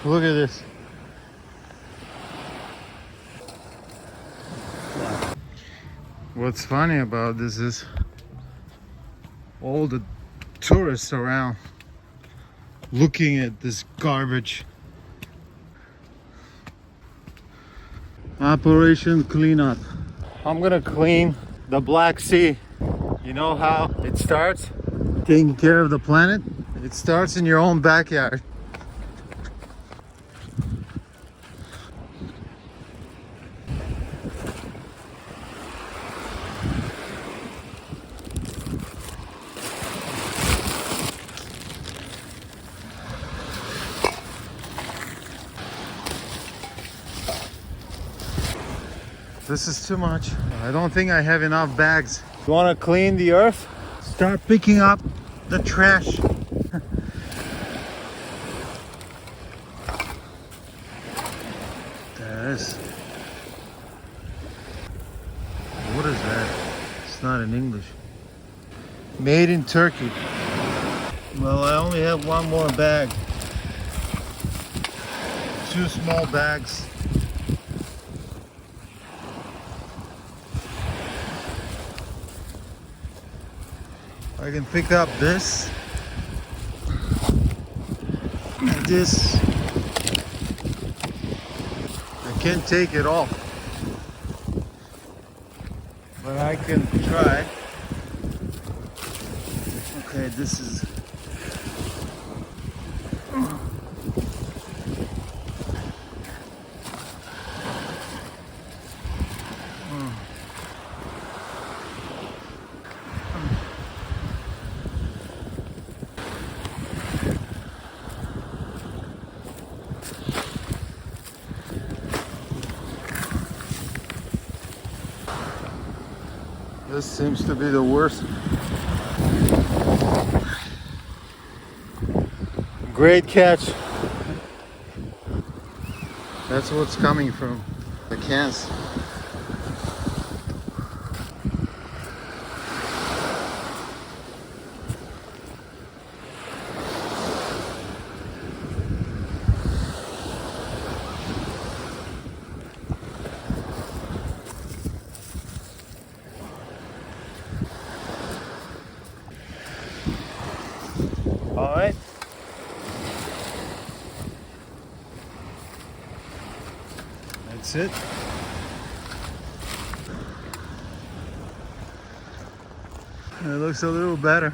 Look at this. What's funny about this is all the tourists around looking at this garbage. Operation Cleanup. I'm gonna clean the Black Sea. You know how it starts? Taking care of the planet. It starts in your own backyard. This is too much. I don't think I have enough bags. You want to clean the earth? Start picking up the trash. There it is. What is that? It's not in English. Made in Turkey. Well, I only have one more bag. 2 small bags. I can pick up this and this. I can't take it all, but I can try. Okay, this is this seems to be the worst. Great catch. That's what's coming from the cans. All right. That's it. It looks a little better.